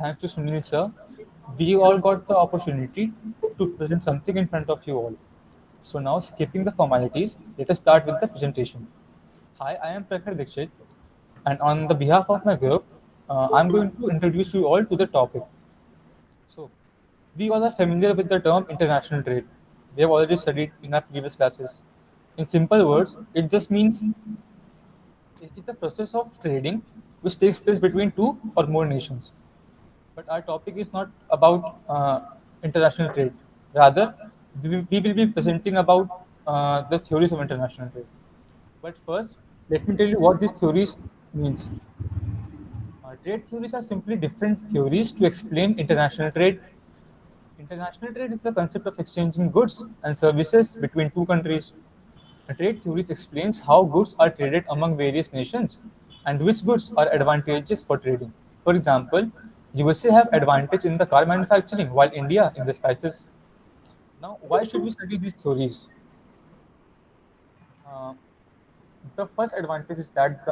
thanks to Sunil sir, we all got the opportunity to present something in front of you all. So now, skipping the formalities, let us start with the presentation. Hi, I am Prakhar Dikshit, and on the behalf of my group, I'm going to introduce you all to the topic. So, we all are familiar with the term international trade. We have already studied in our previous classes. In simple words, it just means it is the process of trading which takes place between two or more nations. But our topic is not about international trade. Rather, we will be presenting about the theories of international trade. But first, let me tell you what these theories means. Trade theories are simply different theories to explain international trade. International trade is the concept of exchanging goods and services between two countries. A trade theory explains how goods are traded among various nations and which goods are advantageous for trading. For example, USA have advantage in the car manufacturing while India in the spices. Now, why should we study these theories? Uh, the first advantage is that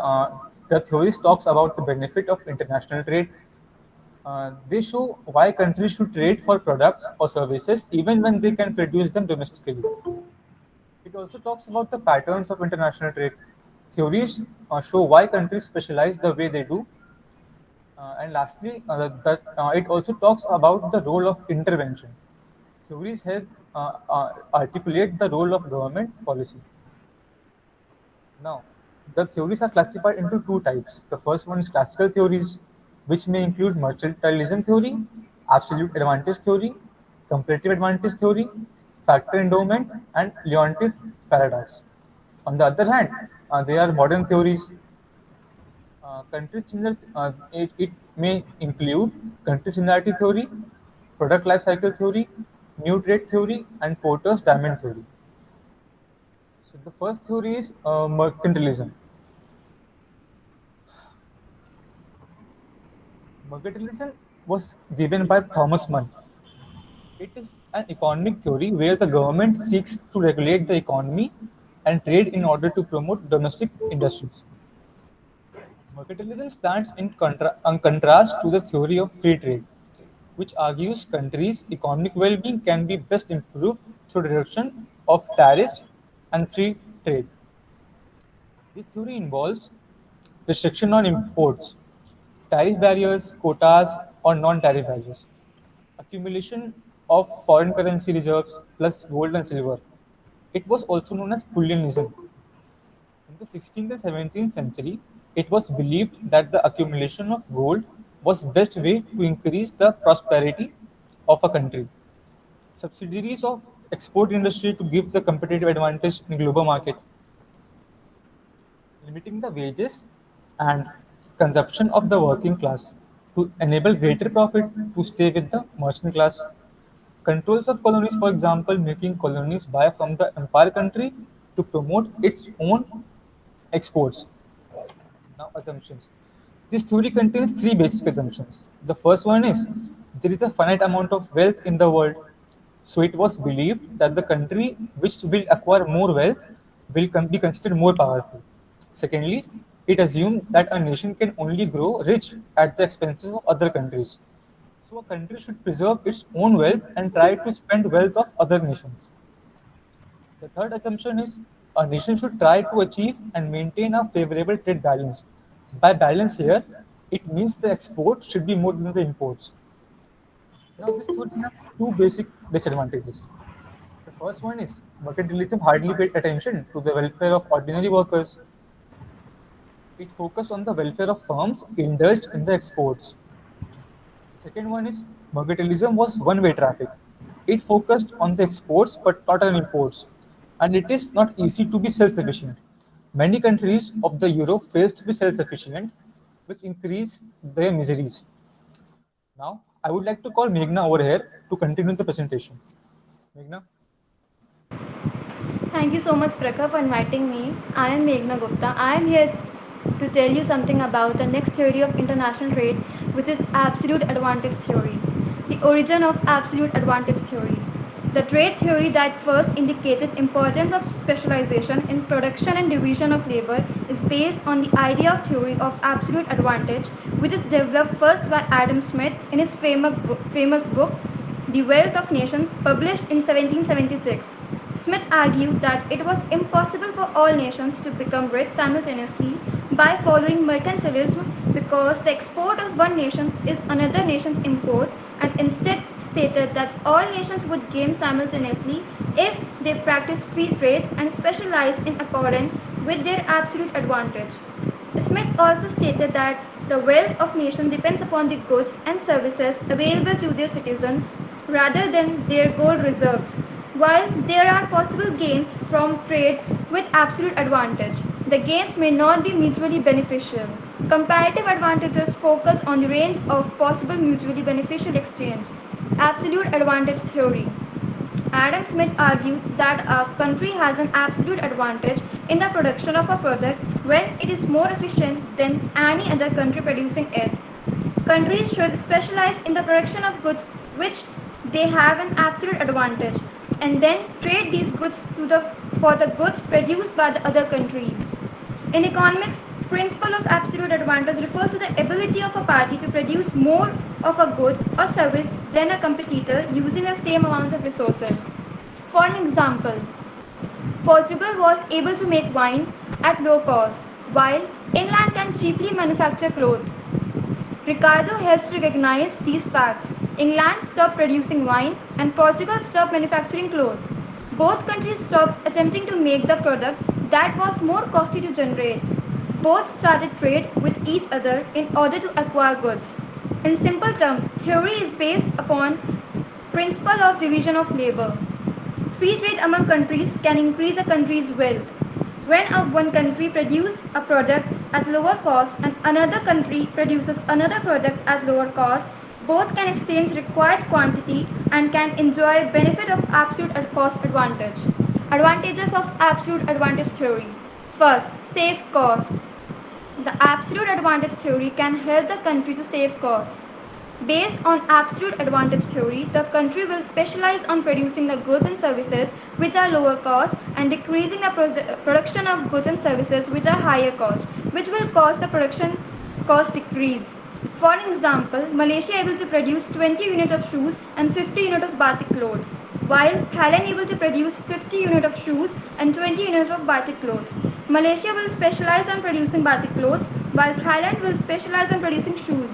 the theories talks about the benefit of international trade. They show why countries should trade for products or services even when they can produce them domestically. It also talks about the patterns of international trade. Theories show why countries specialize the way they do. And lastly, it also talks about the role of intervention. Theories help articulate the role of government policy. Now, the theories are classified into two types. The first one is classical theories, which may include mercantilism theory, absolute advantage theory, comparative advantage theory, factor endowment, and Leontief paradox. On the other hand, there are modern theories. It may include country similarity theory, product life cycle theory, new trade theory, and Porter's diamond theory. So the first theory is mercantilism. Mercantilism was given by Thomas Mann. It is an economic theory where the government seeks to regulate the economy and trade in order to promote domestic industries. Mercantilism stands in contrast to the theory of free trade, which argues countries' economic well-being can be best improved through reduction of tariffs and free trade. This theory involves restriction on imports, tariff barriers, quotas, or non-tariff barriers, accumulation of foreign currency reserves plus gold and silver. It was also known as bullionism. In the 16th and 17th century, it was believed that the accumulation of gold was best way to increase the prosperity of a country. Subsidiaries of export industry to give the competitive advantage in global market, limiting the wages and consumption of the working class to enable greater profit to stay with the merchant class. Controls of colonies, for example, making colonies buy from the empire country to promote its own exports. Now, assumptions. This theory contains three basic assumptions. The first one is there is a finite amount of wealth in the world. So it was believed that the country which will acquire more wealth will be considered more powerful. Secondly, it assumed that a nation can only grow rich at the expenses of other countries. So a country should preserve its own wealth and try to spend wealth of other nations. The third assumption is a nation should try to achieve and maintain a favorable trade balance. By balance here, it means the exports should be more than the imports. Now, this theory has two basic disadvantages. The first one is mercantilism hardly paid attention to the welfare of ordinary workers. It focused on the welfare of firms indulged in the exports. The second one is mercantilism was one-way traffic. It focused on the exports but not on imports, and it is not easy to be self-sufficient. Many countries of the Europe failed to be self-sufficient, which increased their miseries. Now, I would like to call Meghna over here to continue the presentation. Meghna? Thank you so much, Prakha, for inviting me. I am Meghna Gupta. I am here to tell you something about the next theory of international trade, which is absolute advantage theory. The origin of absolute advantage theory. The trade theory that first indicated importance of specialization in production and division of labor is based on the idea of theory of absolute advantage, which is developed first by Adam Smith in his famous book The Wealth of Nations, published in 1776. Smith argued that it was impossible for all nations to become rich simultaneously by following mercantilism because the export of one nation is another nation's import, and instead stated that all nations would gain simultaneously if they practiced free trade and specialized in accordance with their absolute advantage. Smith also stated that the wealth of nations depends upon the goods and services available to their citizens rather than their gold reserves. While there are possible gains from trade with absolute advantage, the gains may not be mutually beneficial. Comparative advantages focus on the range of possible mutually beneficial exchange. Absolute advantage theory. Adam Smith argued that a country has an absolute advantage in the production of a product when it is more efficient than any other country producing it. Countries should specialize in the production of goods which they have an absolute advantage and then trade these goods for the goods produced by the other countries. In economics, principle of absolute advantage refers to the ability of a party to produce more of a good or service than a competitor using the same amounts of resources. For an example, Portugal was able to make wine at low cost, while England can cheaply manufacture clothes. Ricardo helps recognize these facts. England stopped producing wine and Portugal stopped manufacturing clothes. Both countries stopped attempting to make the product that was more costly to generate. Both started trade with each other in order to acquire goods. In simple terms, theory is based upon principle of division of labor. Free trade among countries can increase a country's wealth. When one country produces a product at lower cost and another country produces another product at lower cost, both can exchange required quantity and can enjoy benefit of absolute cost advantage. Advantages of absolute advantage theory. First, save cost. The absolute advantage theory can help the country to save cost. Based on absolute advantage theory, the country will specialize on producing the goods and services which are lower cost and decreasing the production of goods and services which are higher cost, which will cause the production cost decrease. For example, Malaysia able to produce 20 units of shoes and 50 units of batik clothes, while Thailand able to produce 50 units of shoes and 20 units of batik clothes. Malaysia will specialize on producing batik clothes, while Thailand will specialize on producing shoes.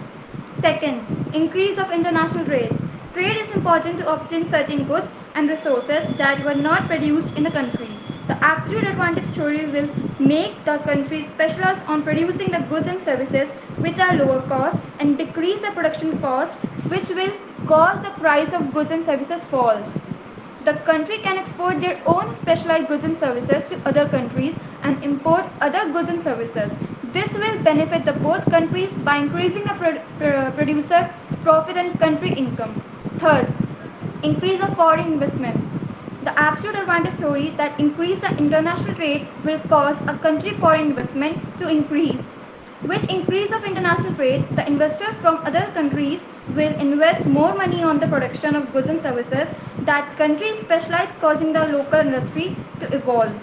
Second, increase of international trade. Trade is important to obtain certain goods and resources that were not produced in the country. The absolute advantage theory will make the country specialize on producing the goods and services which are lower cost and decrease the production cost, which will cause the price of goods and services falls. The country can export their own specialized goods and services to other countries and import other goods and services. This will benefit the both countries by increasing the producer profit and country income. Third, increase of foreign investment. The absolute advantage theory that increase the international trade will cause a country foreign investment to increase. With increase of international trade, the investors from other countries will invest more money on the production of goods and services that countries specialize, causing the local industry to evolve.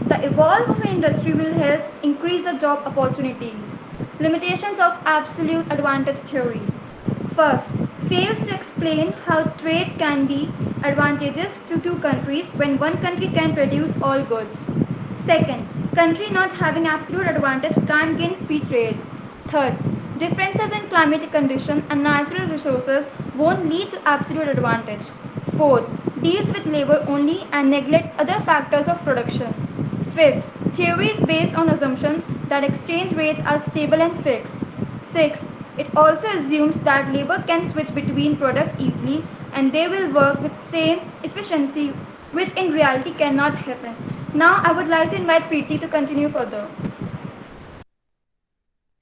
The evolve of an industry will help increase the job opportunities. Limitations of absolute advantage theory. First, fails to explain how trade can be advantageous to two countries when one country can produce all goods. Second, country not having absolute advantage can't gain free trade. Third, differences in climatic condition and natural resources won't lead to absolute advantage. Fourth, deals with labor only and neglect other factors of production. Fifth, theory is based on assumptions that exchange rates are stable and fixed. Sixth, it also assumes that labor can switch between products easily and they will work with same efficiency, which in reality cannot happen. Now I would like to invite Preeti to continue further.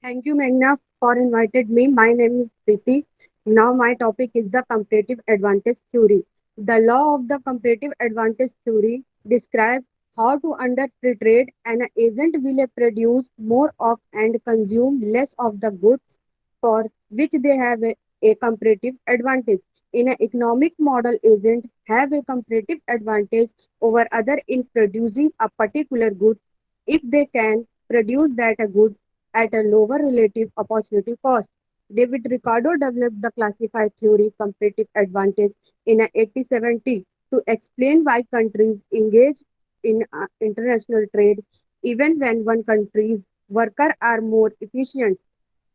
Thank you, Magna, for invited me. My name is Preeti. Now my topic is the comparative advantage theory. The law of the comparative advantage theory describes how to under free trade an agent will produce more of and consume less of the goods for which they have a comparative advantage. in an economic model agent have a comparative advantage over other in producing a particular good if they can produce that a good at a lower relative opportunity cost. David Ricardo developed the classified theory comparative advantage in 1870 to explain why countries engage in international trade even when one country's workers are more efficient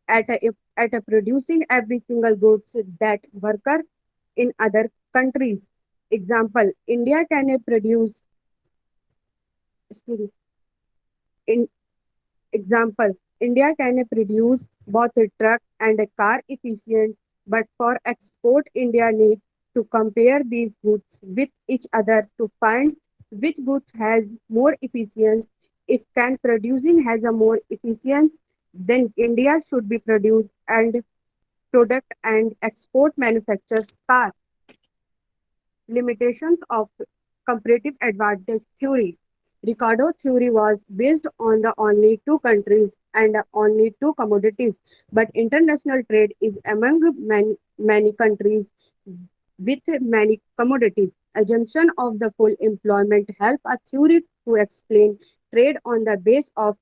at a producing every single goods that worker in other countries. Example, India can produce, excuse me, in example, India can produce both a truck and a car efficient, but for export, India needs to compare these goods with each other to find which goods has more efficiency. If can producing has a more efficiency, then India should be produced and product and export manufacturers car. Limitations of comparative advantage theory. Ricardo theory was based on the only two countries and only two commodities, but international trade is among many countries with many commodities. Assumption of the full employment help a theory to explain trade on the base of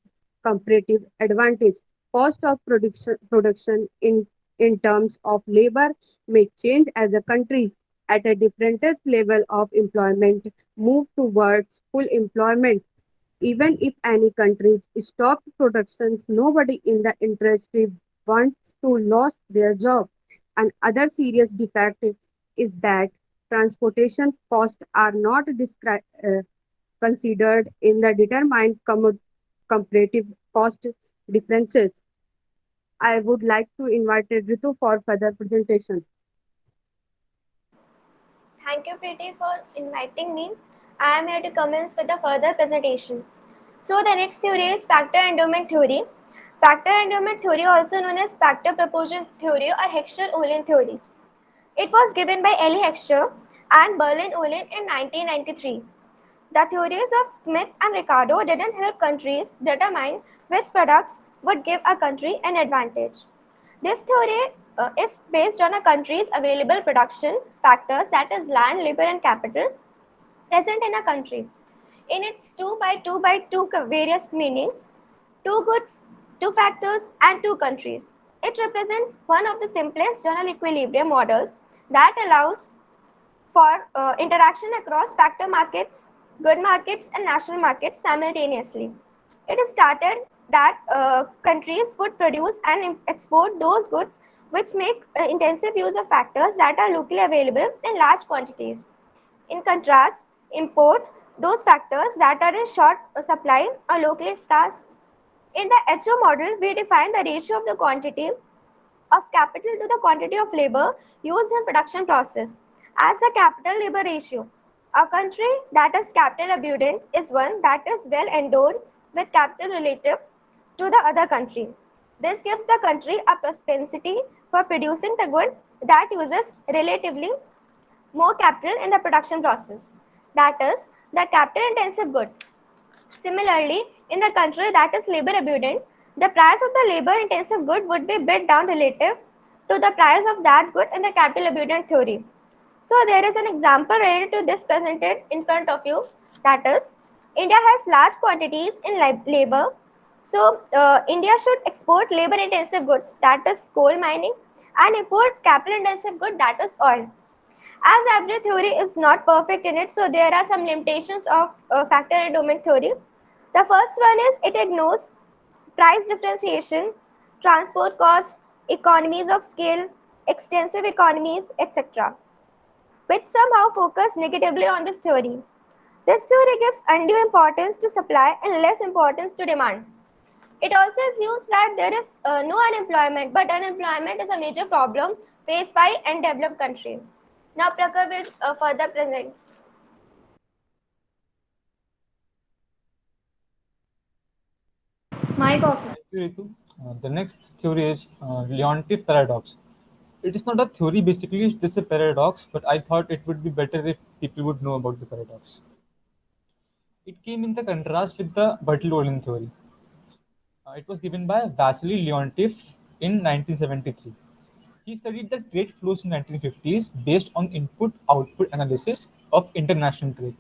comparative advantage. Cost of production in terms of labor may change as the countries at a different level of employment move towards full employment. Even if any country stopped productions, nobody in the industry wants to lose their job. Another serious defect is that transportation costs are not considered in the determined comparative cost differences. I would like to invite Ritu for further presentation. Thank you, Preeti, for inviting me. I am here to commence with a further presentation. So, the next theory is factor endowment theory. Factor endowment theory, also known as factor proportion theory or Heckscher-Ohlin theory. It was given by Elie Heckscher and Berlin-Ohlin in 1993. The theories of Smith and Ricardo didn't help countries determine which products would give a country an advantage. This theory is based on a country's available production factors, that is land, labor and capital, present in a country. In its 2 by 2 by 2 various meanings, two goods, two factors and two countries. It represents one of the simplest general equilibrium models that allows for interaction across factor markets, good markets, and national markets simultaneously. It is started that countries would produce and export those goods which make intensive use of factors that are locally available in large quantities. In contrast, import those factors that are in short supply or locally scarce. In the HO model, we define the ratio of the quantity of capital to the quantity of labor used in production process as the capital labor ratio. A country that is capital abundant is one that is well endowed with capital relative to the other country. This gives the country a propensity for producing the good that uses relatively more capital in the production process. That is, the capital intensive good. Similarly, in the country that is labor abundant, the price of the labor intensive good would be bid down relative to the price of that good in the capital abundant theory. So there is an example related to this presented in front of you, that is, India has large quantities in labor. So India should export labor intensive goods, that is coal mining, and import capital intensive good, that is oil. As every theory is not perfect in it, so there are some limitations of factor endowment theory. The first one is it ignores price differentiation, transport costs, economies of scale, extensive economies, etc., which somehow focus negatively on this theory. This theory gives undue importance to supply and less importance to demand. It also assumes that there is no unemployment, but unemployment is a major problem faced by undeveloped countries. Now, Prakhar will further present. Mic off. Thank you, Ritu. The next theory is Leontief paradox. It is not a theory, basically, it's just a paradox, but I thought it would be better if people would know about the paradox. It came in the contrast with the Bertillon theory. It was given by Vasily Leontief in 1973. He studied the trade flows in 1950s based on input-output analysis of international trade.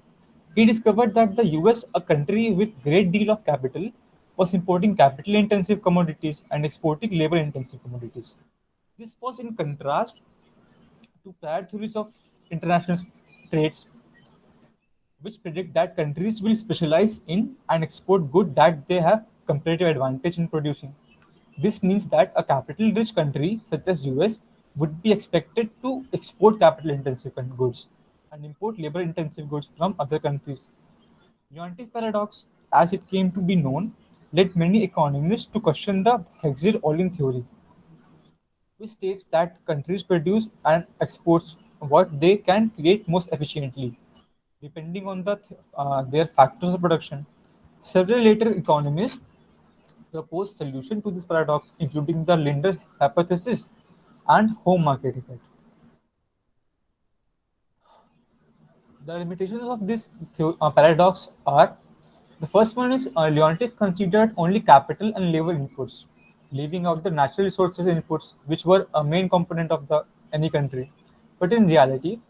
He discovered that the US, a country with great deal of capital, was importing capital-intensive commodities and exporting labor-intensive commodities. This was in contrast to prior theories of international trades, which predict that countries will specialize in and export goods that they have competitive advantage in producing. This means that a capital-rich country such as US would be expected to export capital-intensive goods and import labor-intensive goods from other countries. Leontief paradox, as it came to be known, led many economists to question the Hexir-Olin theory, which states that countries produce and exports what they can create most efficiently, depending on their factors of production. Several later economists proposed solution to this paradox, including the Linder hypothesis and home market effect. The limitations of this paradox are: the first one is Leontief considered only capital and labor inputs, leaving out the natural resources inputs, which were a main component of the any country. But in reality,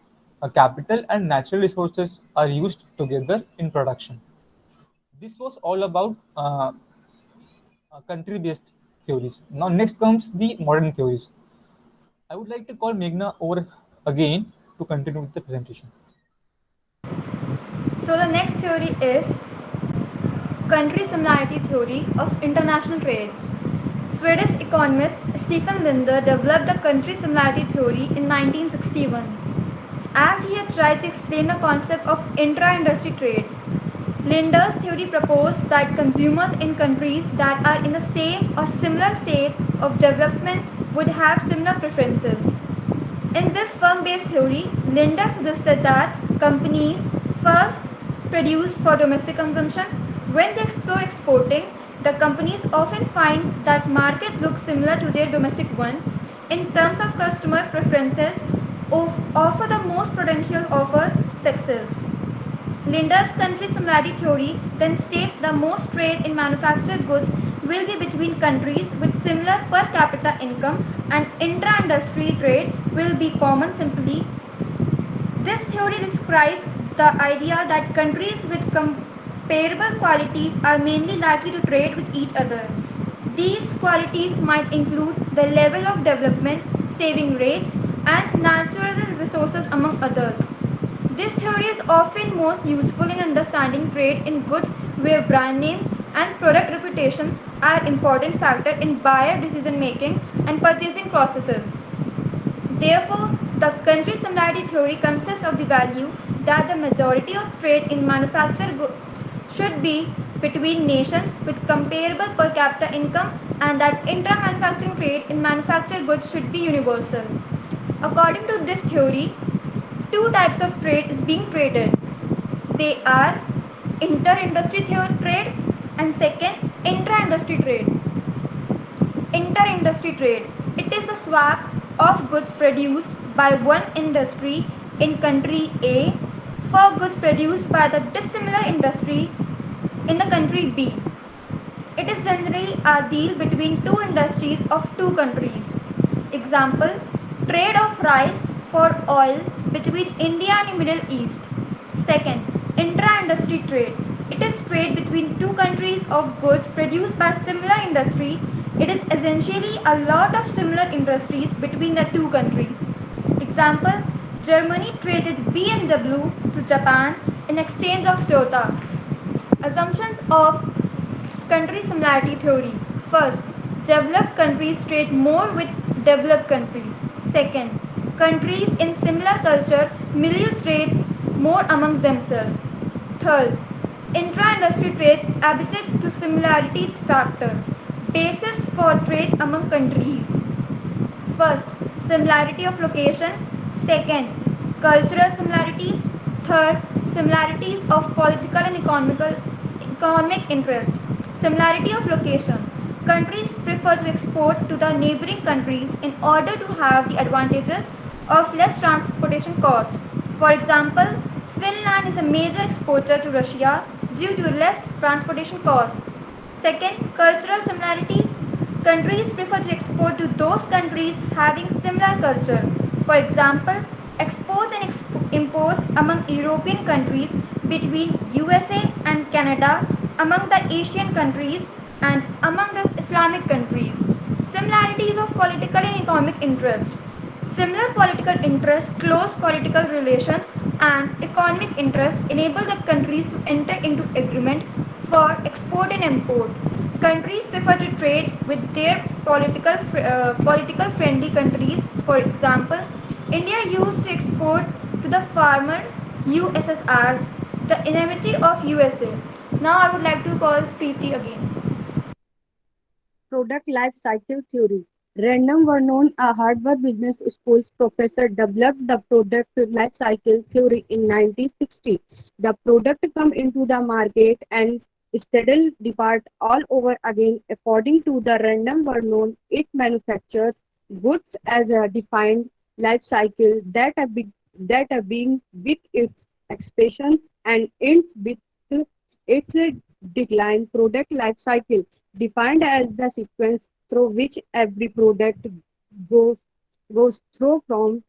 capital and natural resources are used together in production. This was all about country-based theories. Now, next comes the modern theories. I would like to call Meghna over again to continue with the presentation. So the next theory is country similarity theory of international trade. Swedish economist Stefan Linder developed the country similarity theory in 1961 as he had tried to explain the concept of intra-industry trade. Linder's theory proposed that consumers in countries that are in the same or similar stage of development would have similar preferences. In this firm-based theory, Linder suggested that companies first produce for domestic consumption. When they explore exporting, the companies often find that market looks similar to their domestic one in terms of customer preferences, offer the most potential offer sexes. Linder's country similarity theory then states the most trade in manufactured goods will be between countries with similar per capita income and intra-industry trade will be common simply. This theory describes the idea that countries with comparable qualities are mainly likely to trade with each other. These qualities might include the level of development, saving rates, and natural resources among others. This theory is often most useful in understanding trade in goods where brand name and product reputation are important factors in buyer decision making and purchasing processes. Therefore, the country similarity theory consists of the value that the majority of trade in manufactured goods should be between nations with comparable per capita income and that intra-manufacturing trade in manufactured goods should be universal. According to this theory, two types of trade is being traded. They are inter-industry trade and second intra-industry trade. Inter-industry trade. It is the swap of goods produced by one industry in country A for goods produced by the dissimilar industry in the country B. It is generally a deal between two industries of two countries. Example, trade of rice for oil between India and Middle East. Second, intra-industry trade. It is trade between two countries of goods produced by similar industry. It is essentially a lot of similar industries between the two countries. Example, Germany traded BMW to Japan in exchange of Toyota. Assumptions of country similarity theory. First, developed countries trade more with developed countries. Second, countries in similar culture milieu trade more amongst themselves. Third, intra-industry trade averages to similarity factor. Basis for trade among countries. First, similarity of location. Second, cultural similarities. Third, similarities of political and economic interest. Similarity of location. Countries prefer to export to the neighboring countries in order to have the advantages of less transportation cost. For example, Finland is a major exporter to Russia due to less transportation cost. Second, cultural similarities. Countries prefer to export to those countries having similar culture. For example, exports and imports among European countries, between USA and Canada, among the Asian countries, and among the Islamic countries. Similarities of political and economic interest. Similar political interests, close political relations, and economic interests enable the countries to enter into agreement for export and import. Countries prefer to trade with their political friendly countries. For example, India used to export to the former USSR, the enmity of USA. Now I would like to call Preeti again. Product life cycle theory. Random Vernon, a Harvard Business School's professor, developed the product life cycle theory in 1960. The product come into the market and steadily depart all over again. According to the Random Vernon, it manufactures goods as a defined life cycle that a being with its expressions and ends with its decline. Product life cycle defined as the sequence through which every product goes goes through from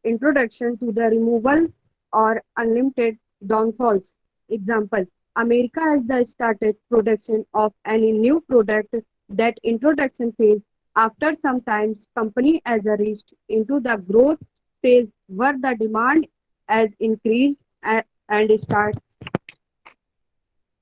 introduction to the removal or unlimited downfalls. Example: America has the started production of any new product. That introduction phase. After some time, company has reached into the growth phase where the demand has increased and start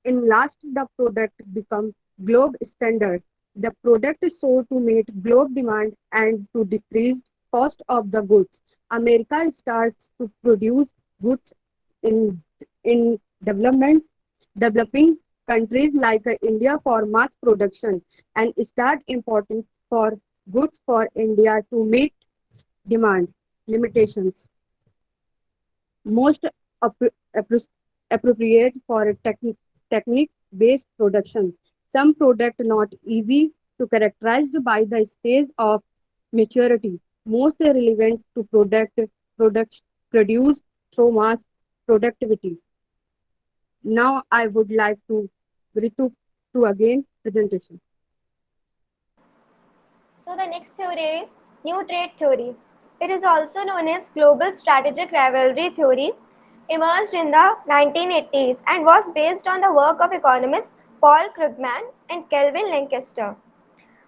in last, the product becomes globe standard. The product is sold to meet globe demand and to decrease cost of the goods. America starts to produce goods in in developing countries like India for mass production and start importing for goods for India to meet demand limitations. Most appro- appro- appropriate for technique-based production. Some product not easy to characterized by the stage of maturity. Most relevant to product produced through mass productivity. Now I would like to Ritu to again presentation. So the next theory is New Trade Theory. It is also known as Global Strategic Rivalry Theory, emerged in the 1980s and was based on the work of economists Paul Krugman and Kelvin Lancaster.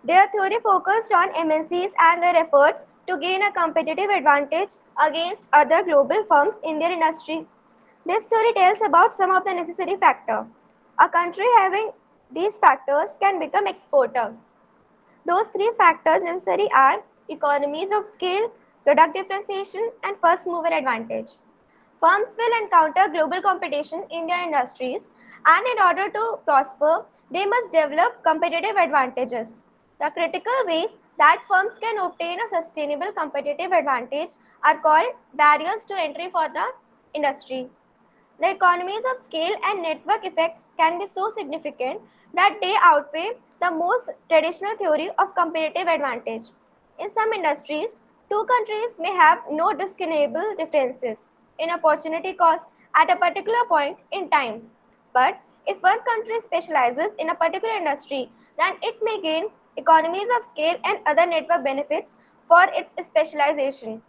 Their theory focused on MNCs and their efforts to gain a competitive advantage against other global firms in their industry. This theory tells about some of the necessary factors. A country having these factors can become exporter. Those three factors necessary are economies of scale, product differentiation, and first mover advantage. Firms will encounter global competition in their industries, and in order to prosper, they must develop competitive advantages. The critical ways that firms can obtain a sustainable competitive advantage are called barriers to entry for the industry. The economies of scale and network effects can be so significant that they outweigh the most traditional theory of competitive advantage. In some industries, two countries may have no discernible differences in opportunity cost at a particular point in time. But if one country specializes in a particular industry, then it may gain economies of scale and other network benefits for its specialization.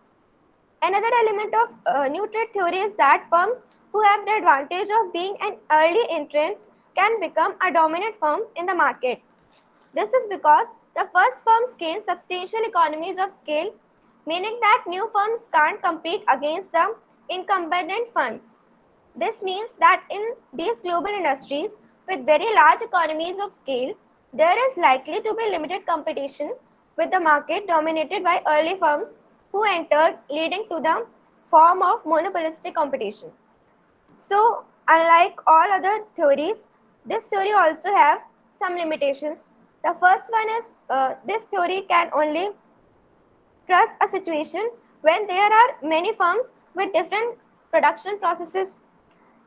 Another element of new trade theory is that firms who have the advantage of being an early entrant can become a dominant firm in the market. This is because the first firms gain substantial economies of scale, meaning that new firms can't compete against the incumbent firms. This means that in these global industries with very large economies of scale, there is likely to be limited competition with the market dominated by early firms who entered, leading to the form of monopolistic competition. So, unlike all other theories, this theory also have some limitations. The first one is this theory can only trust a situation when there are many firms with different production processes.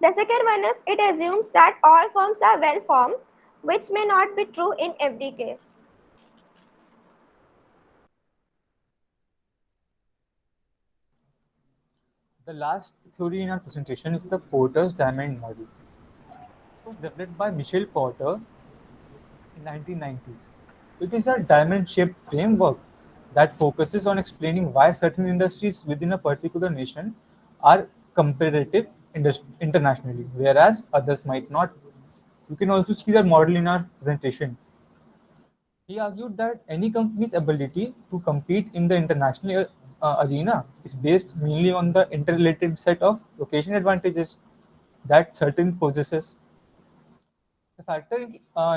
The second one is it assumes that all firms are well formed, which may not be true in every case. The last theory in our presentation is the Porter's Diamond Model. It was developed by Michel Porter in 1990s. It is a diamond-shaped framework that focuses on explaining why certain industries within a particular nation are competitive internationally, whereas others might not. You can also see that model in our presentation. He argued that any company's ability to compete in the international arena is based mainly on the interrelated set of location advantages that certain possesses. The factor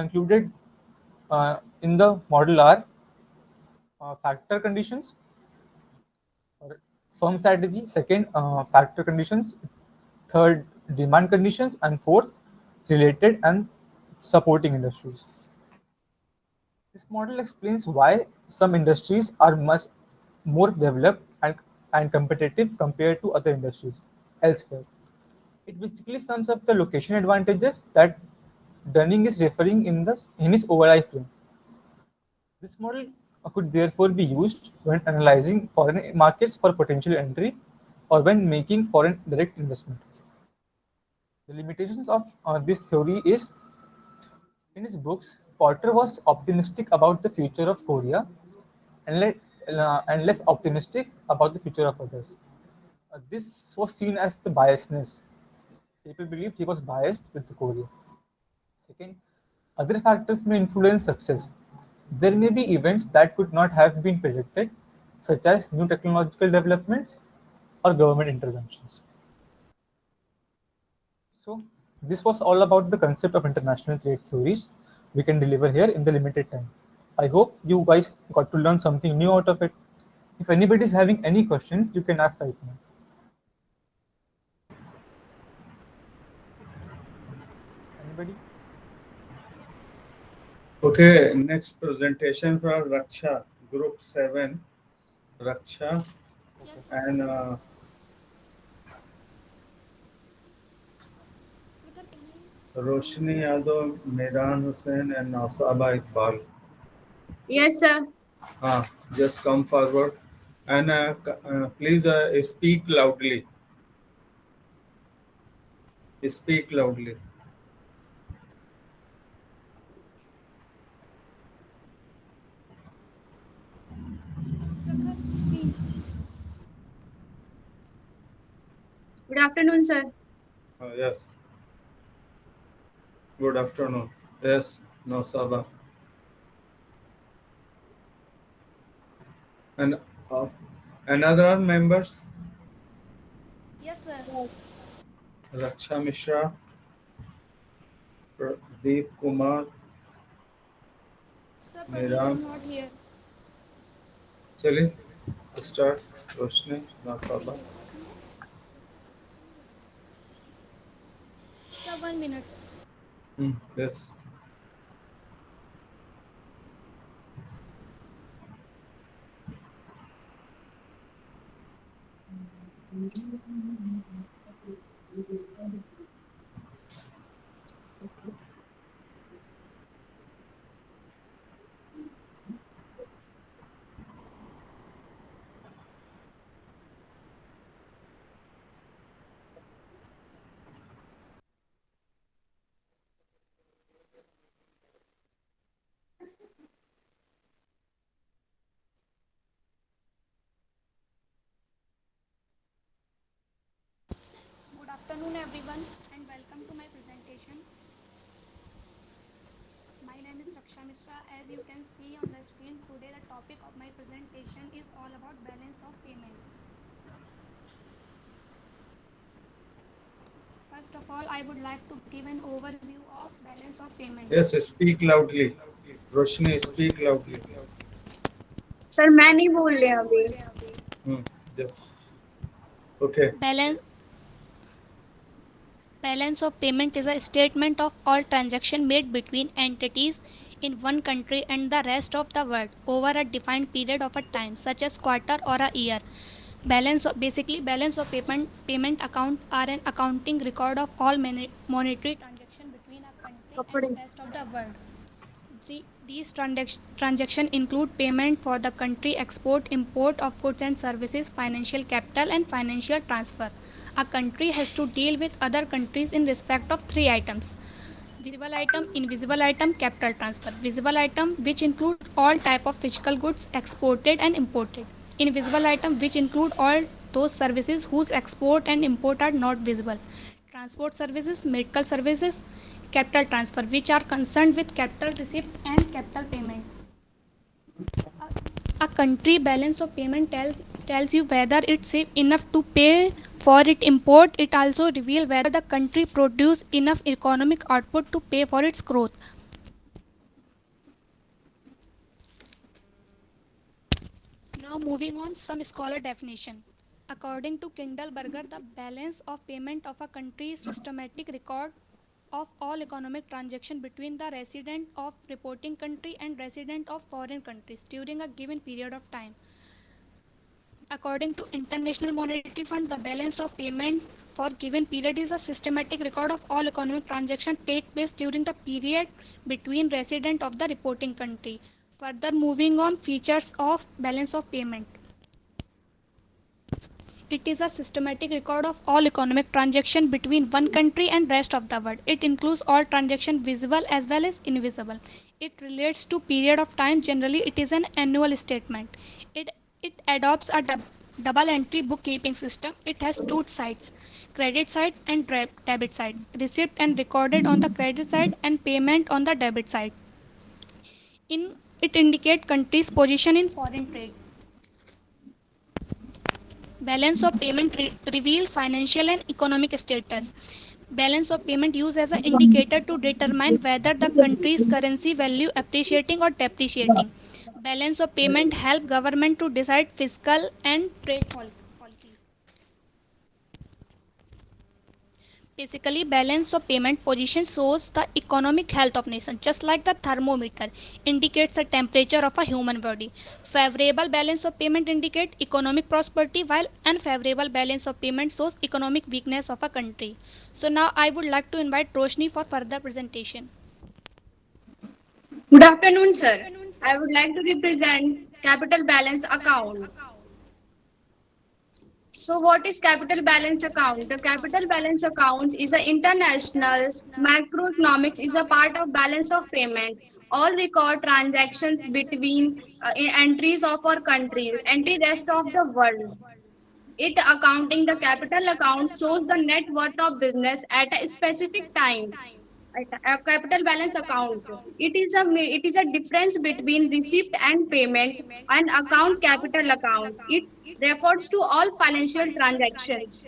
included in the model are factor conditions, or firm strategy, second, factor conditions, third, demand conditions, and fourth, related and supporting industries. This model explains why some industries are much more developed and competitive compared to other industries elsewhere. It basically sums up the location advantages that Dunning is referring in his overall frame. This model could therefore be used when analyzing foreign markets for potential entry or when making foreign direct investment. The limitations of this theory is in his books, Porter was optimistic about the future of Korea and less optimistic about the future of others. This was seen as the biasness. People believed he was biased with the Korea. Second, other factors may influence success. There may be events that could not have been predicted, such as new technological developments or government interventions. So, this was all about the concept of international trade theories we can deliver here in the limited time. I hope you guys got to learn something new out of it. If anybody is having any questions, you can ask right now. Anybody? Okay, next presentation for Raksha, Group 7. Raksha and Roshni Yadav, Miran Hussain, and Nausaba Iqbal. Yes, sir. Just come forward and please speak loudly. Speak loudly. Good afternoon, sir. Yes. Good afternoon. Yes, Nausaba. And another members, Yes, sir. Raksha Mishra, Pradeep Kumar, Sir, Pradeep is Miran. not here. चलिए start. Roshni, Nausaba. Sir, 1 minute. Yes. Good afternoon, everyone, and welcome to my presentation. My name is Raksha Mishra. As you can see on the screen, today the topic of my presentation is all about balance of payment. First of all, I would like to give an overview of balance of payment. Yes, speak loudly. Roshni, speak loudly. Sir मैं नहीं बोल रहे अभी. Yes. Okay. Balance of payment is a statement of all transactions made between entities in one country and the rest of the world over a defined period of a time, such as quarter or a year. Balance of payment account are an accounting record of all monetary transactions between a country and कपड़े. the rest of the world. These transactions include payment for the country, export, import of goods and services, financial capital, and financial transfer. A country has to deal with other countries in respect of three items: Visible item, invisible item, capital transfer. Visible item which include all type of physical goods exported and imported. Invisible item which include all those services whose export and import are not visible. Transport services, medical services, capital transfer which are concerned with capital receipt and capital payment. A country balance of payment tells you whether it's enough to pay for its import. It also reveals whether the country produce enough economic output to pay for its growth. Now moving on, some scholar definition. According to Kindleberger, the balance of payment of a country is systematic record of all economic transaction between the resident of reporting country and resident of foreign countries during a given period of time. According to International Monetary Fund, the balance of payment for given period is a systematic record of all economic transactions take place during the period between resident of the reporting country. Further moving on, features of balance of payment. It is a systematic record of all economic transactions between one country and rest of the world. It includes all transactions visible as well as invisible. It relates to period of time. Generally, it is an annual statement. It it adopts a double entry bookkeeping system. It has two sides, credit side and debit side. Receipt and recorded on the credit side and payment on the debit side. In it indicates country's position in foreign trade. Balance of payment reveal financial and economic status. Balance of payment used as an indicator to determine whether the country's currency value appreciating or depreciating. Balance of payment help government to decide fiscal and trade policies. Basically, balance of payment position shows the economic health of nation, just like the thermometer indicates the temperature of a human body. Favorable balance of payment indicate economic prosperity, while unfavorable balance of payment shows economic weakness of a country. So now I would like to invite Roshni for further presentation. Good afternoon, sir. I would like to represent capital balance account. So, what is capital balance account? The capital balance account is an international macroeconomics is a part of balance of payment. All record transactions between entries of our country, entry rest of the world. It accounting the capital account shows the net worth of business at a specific time. A capital balance account. It is a difference between receipt and payment and account capital account. It refers to all financial transactions.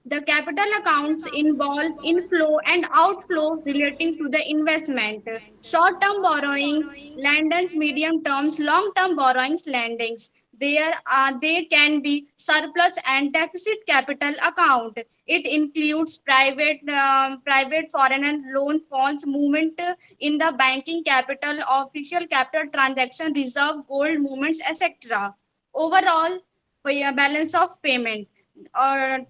The capital accounts involve inflow and outflow relating to the investment. Short-term borrowings, lendings, medium terms, long-term borrowings, lendings. They can be surplus and deficit capital account. It includes private foreign and loan funds movement in the banking capital, official capital transaction, reserve, gold movements, etc. Overall, balance of payment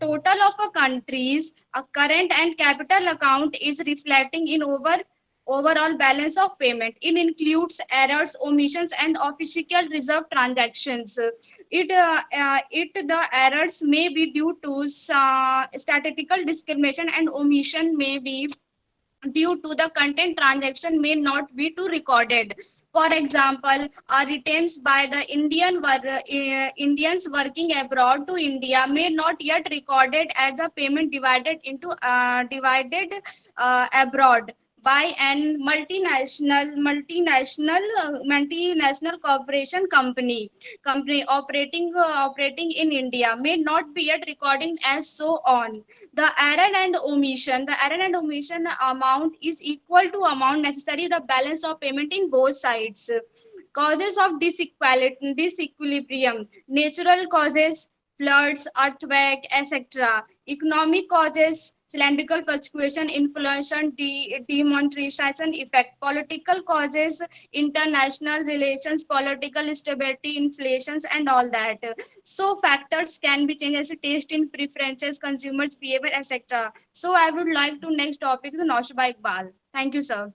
total of a country's current and capital account is reflecting in overall balance of payment. It includes errors, omissions, and official reserve transactions. The errors may be due to statistical discrimination, and omission may be due to the content transaction may not be too recorded. For example, returns by the Indians working abroad to India may not yet recorded as a payment divided abroad by an multinational corporation company operating in India may not be yet recording as so on. The error and omission amount is equal to amount necessary the balance of payment in both sides. Causes of disequilibrium: natural causes, floods, earthquake, etc. Economic causes: cylindrical fluctuation, inflation, demonetization effect. Political causes: international relations, political stability, inflations, and all that. So factors can be changed as a taste in preferences, consumers' behavior, etc. So I would like to next topic the Noshba Iqbal. Thank you, sir.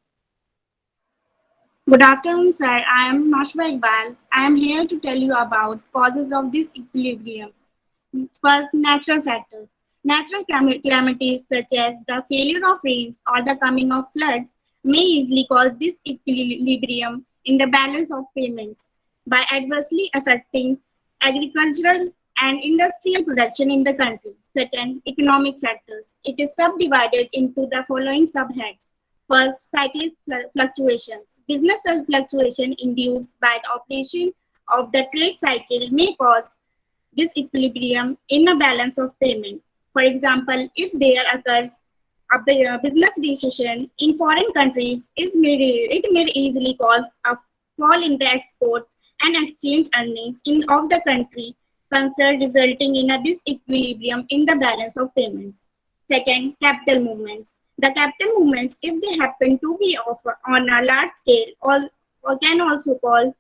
Good afternoon, sir. I am Nashba Iqbal. I am here to tell you about causes of this equilibrium. First, natural factors. Natural calamities such as the failure of rains or the coming of floods may easily cause disequilibrium in the balance of payments by adversely affecting agricultural and industrial production in the country. Second, economic factors. It is subdivided into the following subheads. First, cyclic fluctuations. Business fluctuation induced by the operation of the trade cycle may cause disequilibrium in a balance of payment. For example, if there occurs a business recession in foreign countries, it may easily cause a fall in the export and exchange earnings of the country concerned, resulting in a disequilibrium in the balance of payments. Second, capital movements. The capital movements, if they happen to be on a large scale, or can also cause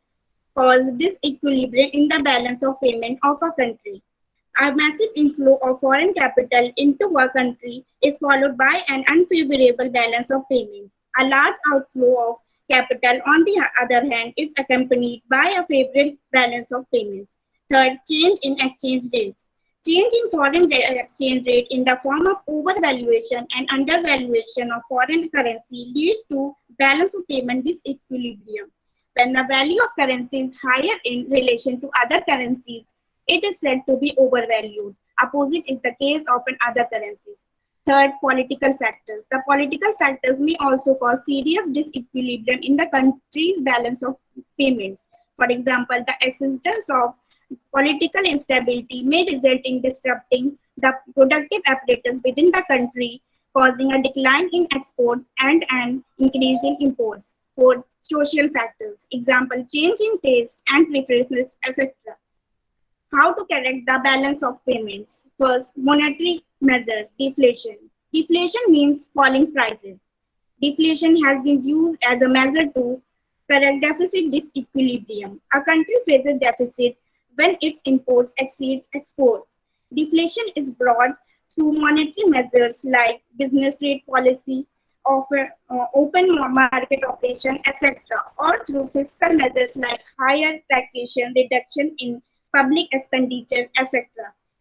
disequilibrium in the balance of payment of a country. A massive inflow of foreign capital into a country is followed by an unfavorable balance of payments. A large outflow of capital, on the other hand, is accompanied by a favorable balance of payments. Third, change in exchange rates. Change in foreign exchange rate in the form of overvaluation and undervaluation of foreign currency leads to balance of payment disequilibrium. When the value of currency is higher in relation to other currencies, it is said to be overvalued. Opposite is the case of in other currencies. Third, political factors. The political factors may also cause serious disequilibrium in the country's balance of payments. For example, the existence of political instability may result in disrupting the productive apparatus within the country, causing a decline in exports and an increase in imports. Fourth, social factors. Example, change in taste and preferences, etc. How to correct the balance of payments? First, monetary measures, deflation. Deflation means falling prices. Deflation has been used as a measure to correct deficit disequilibrium. A country faces deficit when its imports exceeds exports. Deflation is brought through monetary measures like business rate policy, open market operation, etc., or through fiscal measures like higher taxation, reduction in public expenditure, etc.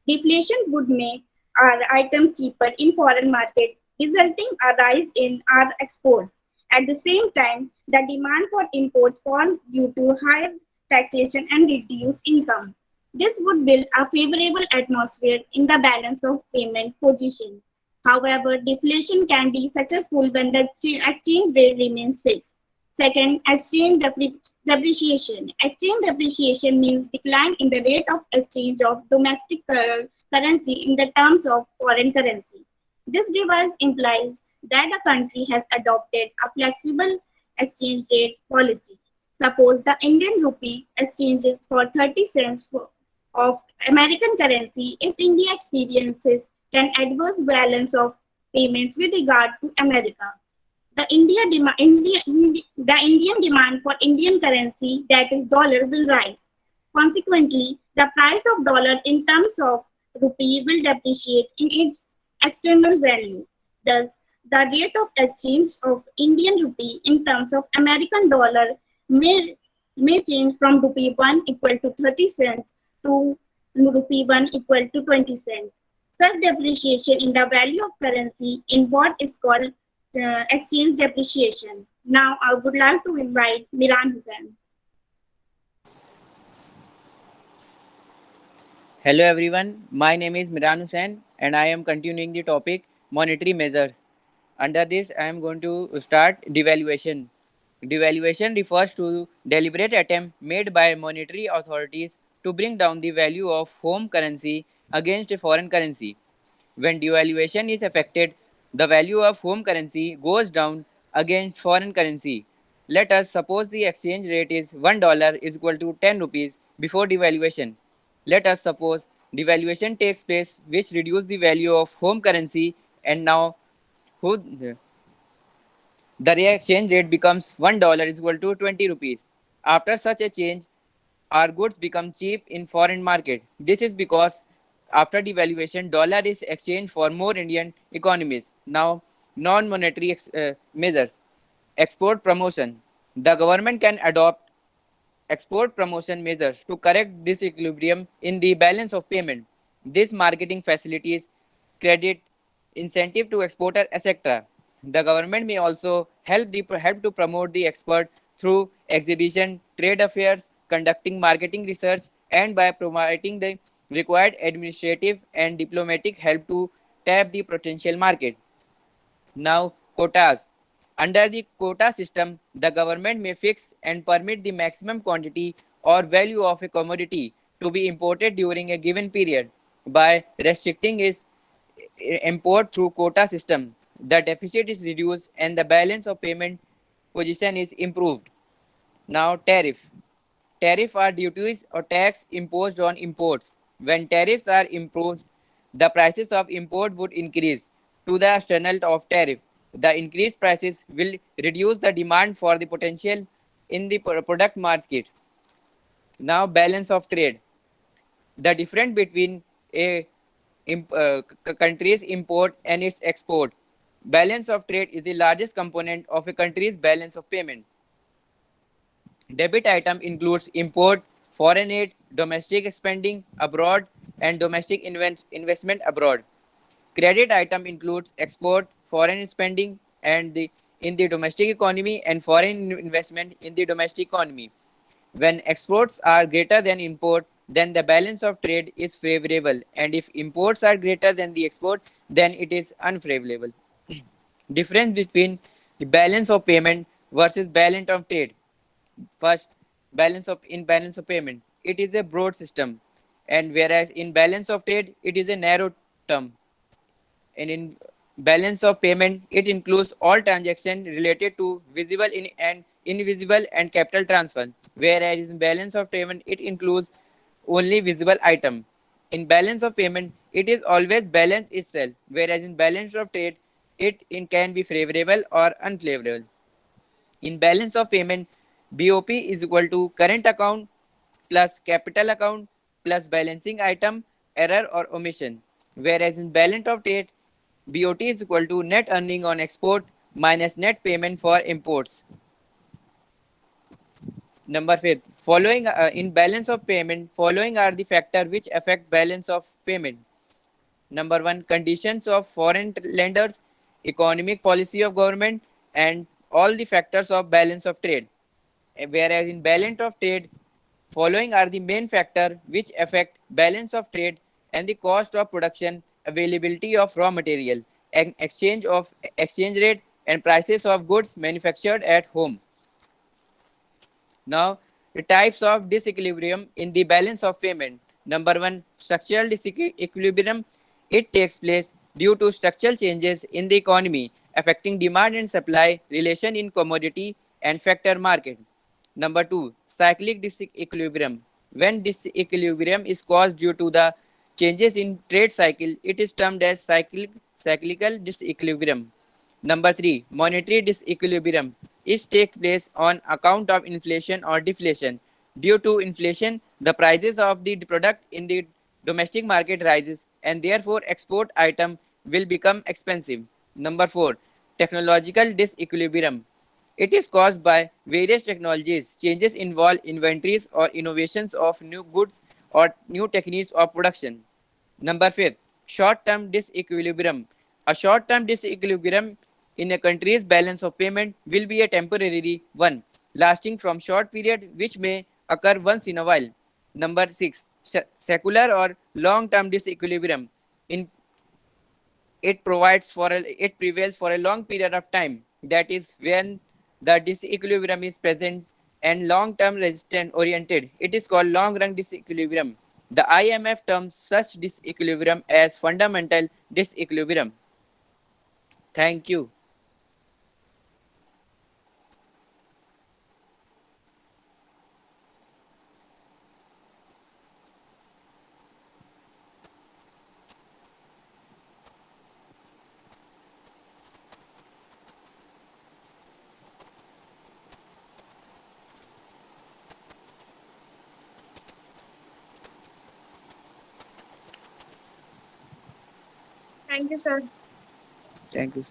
Deflation would make our item cheaper in foreign market, resulting a rise in our exports. At the same time, the demand for imports fall due to higher taxation and reduced income. This would build a favorable atmosphere in the balance of payment position. However, deflation can be successful when the exchange rate remains fixed. Second, depreciation. Exchange depreciation means decline in the rate of exchange of domestic currency in the terms of foreign currency. This device implies that a country has adopted a flexible exchange rate policy. Suppose the Indian rupee exchanges for 30 cents of American currency if India experiences an adverse balance of payments with regard to America. The Indian demand for Indian currency, that is dollar, will rise. Consequently, the price of dollar in terms of rupee will depreciate in its external value. Thus, the rate of exchange of Indian rupee in terms of American dollar may, may change from rupee 1 equal to 30 cents to rupee 1 equal to 20 cents. Such depreciation in the value of currency in what is called exchange depreciation. Now, I would like to invite Miran Hussain. Hello everyone, my name is Miran Hussain and I am continuing the topic monetary measures. Under this, I am going to start devaluation. Devaluation refers to deliberate attempt made by monetary authorities to bring down the value of home currency against a foreign currency. When devaluation is affected, the value of home currency goes down against foreign currency. Let us suppose the exchange rate is $1 is equal to 10 rupees before devaluation. Let us suppose devaluation takes place which reduces the value of home currency and now who the exchange rate becomes $1 is equal to 20 rupees. After such a change, our goods become cheap in foreign market. This is because after devaluation, dollar is exchanged for more Indian economies. Now, non-monetary measures. Export promotion. The government can adopt export promotion measures to correct disequilibrium in the balance of payment. These marketing facilities credit, incentive to exporter, etc. The government may also help to promote the export through exhibition, trade affairs, conducting marketing research, and by providing the required administrative and diplomatic help to tap the potential market. Now, quotas. Under the quota system, the government may fix and permit the maximum quantity or value of a commodity to be imported during a given period. By restricting its import through quota system, the deficit is reduced and the balance of payment position is improved. Now, tariff. Tariff are duties or tax imposed on imports. When tariffs are imposed, the prices of import would increase to the external of tariff. The increased prices will reduce the demand for the potential in the product market. Now, balance of trade. The difference between a country's import and its export. Balance of trade is the largest component of a country's balance of payment. Debit item includes import, foreign aid, domestic spending abroad, and domestic investment abroad. Credit item includes export, foreign spending, and the in the domestic economy and foreign investment in the domestic economy. When exports are greater than import, then the balance of trade is favorable, and if imports are greater than the export, then it is unfavorable. Difference between the balance of payment versus balance of trade. First, balance of payment. It is a broad system, and whereas in balance of trade, it is a narrow term. And in balance of payment, it includes all transactions related to visible and invisible and capital transfer. Whereas in balance of payment, it includes only visible item. In balance of payment, it is always balance itself. Whereas in balance of trade, it can be favorable or unfavorable. In balance of payment, BOP is equal to current account plus capital account plus balancing item, error or omission. Whereas in balance of trade, BOT is equal to net earning on export minus net payment for imports. Number 5, following in balance of payment, following are the factors which affect balance of payment. Number 1, conditions of foreign lenders, economic policy of government, and all the factors of balance of trade. Whereas in balance of trade, following are the main factors which affect balance of trade and the cost of production, availability of raw material, and exchange rate and prices of goods manufactured at home. Now, the types of disequilibrium in the balance of payment. Number 1, structural disequilibrium. It takes place due to structural changes in the economy affecting demand and supply relation in commodity and factor market. Number 2, cyclic disequilibrium. When disequilibrium is caused due to the changes in trade cycle, it is termed as cyclical disequilibrium. Number 3, monetary disequilibrium. It takes place on account of inflation or deflation. Due to inflation, the prices of the product in the domestic market rises and therefore export item will become expensive. Number 4, technological disequilibrium. It is caused by various technologies. Changes involve inventories or innovations of new goods or new techniques of production. Number 5, short-term disequilibrium. A short-term disequilibrium in a country's balance of payment will be a temporary one, lasting from short period which may occur once in a while. Number 6, secular or long-term disequilibrium. In it prevails for a long period of time. That is when the disequilibrium is present and long-term resistant oriented. It is called long-run disequilibrium. The IMF terms such disequilibrium as fundamental disequilibrium. Thank you. Thank you, sir. Thank you.